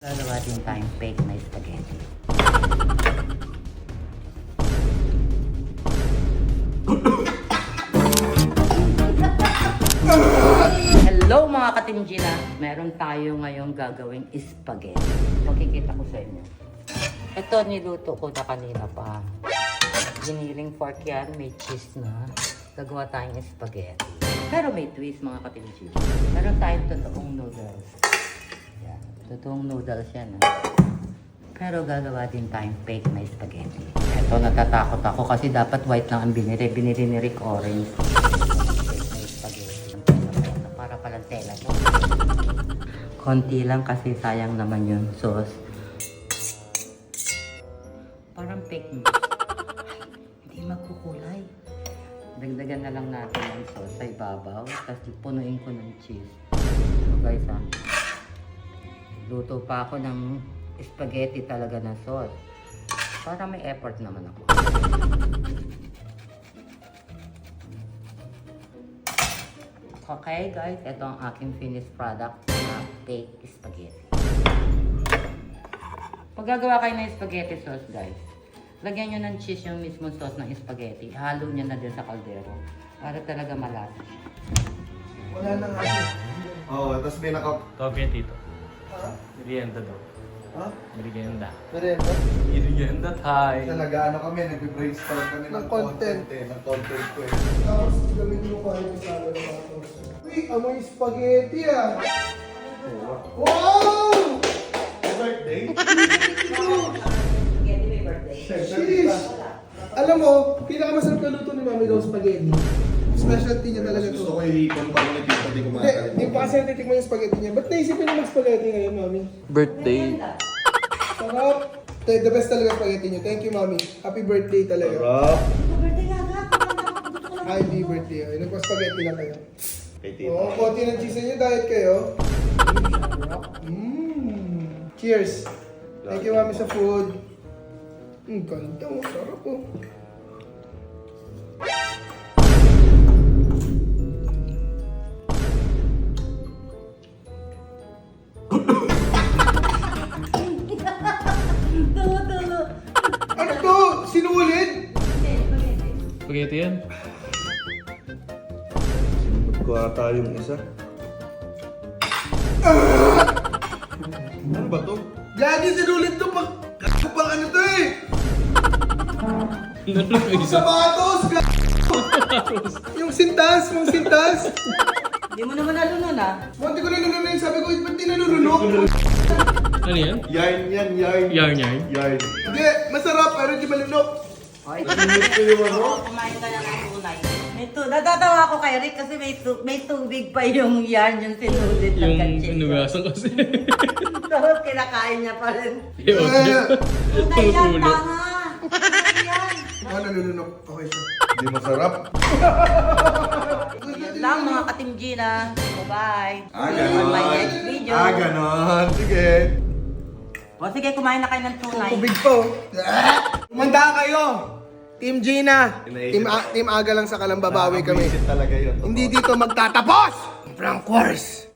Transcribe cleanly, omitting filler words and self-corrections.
Gagawa din tayong fake na spaghetti. Hello mga katimjina! Meron tayo ngayong gagawing spaghetti. Makikita ko sa inyo. Ito niluto ko na kanina pa. Giniling fork yan, may cheese na. Gagawa tayong spaghetti. Pero may twist mga katimjina. Meron tayong totoong noodles. Yan. Totoong noodles yan. Pero gagawa din tayong fake na spaghetti. Ito natatakot ako kasi dapat white lang ang binili. Binili ni Rick orange. Para palang tela to. Konti lang kasi sayang naman yung sauce. Parang fake news. Hindi magkukulay. Dagdagan na lang natin ang sauce sa ibabaw. Tapos punuin ko ng cheese. So guys luto pa ako ng spaghetti talaga na sauce. Para may effort naman ako. Okay guys, ito ang aking finished product na fake spaghetti. Pag gagawa kayo ng spaghetti sauce guys, lagyan nyo ng cheese yung mismo sauce ng spaghetti. Halo nyo na din sa kaldero para talaga malasa siya. Wala nang ano. Oo, tapos may Coffee tito. Ha? Merienda daw. Ha? Merienda. Merenda? Merienda tayo. Talaga ano kami, nag-brainstorm kami ng content ng content ko eh. Tapos gawin mo kayo ng sabi ng mga toast. Uy, amoy spaghetti ah! Wow! Birthday? Spaghetti may birthday. Sheesh! Alam mo, pinakamasarap na luto ni Mami daw spaghetti. Specialty niya talaga to. Gusto ko ihipon pa ako nagkita, di ko Hindi pa kasi natitikman yung spaghetti niya. Ba't naisipin niyo mag-spaghetti ngayon, Mami? Birthday. Sarap! The best talaga spaghetti niyo. Thank you, Mami. Happy birthday talaga. Sarap! Birthday nga nga. Ay, hindi birthday. Ay, nagpa-spaghetti lang kayo. Kay tito. Oo, konti ng cheese niyo. Diet kayo. Cheers! Thank you, Mami, sa food. Ganda mo. Sarap po. Ano to? Sinulid? Spaghetti yan? Sinunod ko ata yung isa. Ano ba to? Gagi, sinulid to pang... Pang ano to eh? Sapatos! Yung sintas, yung sintas. Hindi mo naman nalunan ah. Monti ko nalulunod yung sabi ko, ba't di nalulunok? Ano yan? Yarn yan, yarn. Yarn yarn. Yarn. Hindi, masarap pero di malunok. Okay. Sinunod ko yung ano? Kumain ka na ng tunay. Natatawa ako kay Rick kasi may tubig pa yung yarn yung sinulit ng Yung kantsin. nugasan kasi. Tapos kinakain niya pa rin. Tunay yan, Pupulot. tanga! Tunay yan! Ako nalulunok. Okay siya. Hindi masarap. Yan lang mga katimjina. Bye-bye. Ah, See you on my ganon. next video. Ah, ganon. Sige. O sige, kumain na kayo ng tunay. Tubig po. Kumanda kayo! Team Gina! Inaisip. Team Aga lang sa Kalambabawi kami. Nakakabwisit talaga yun. Hindi dito magtatapos! Frank Wars!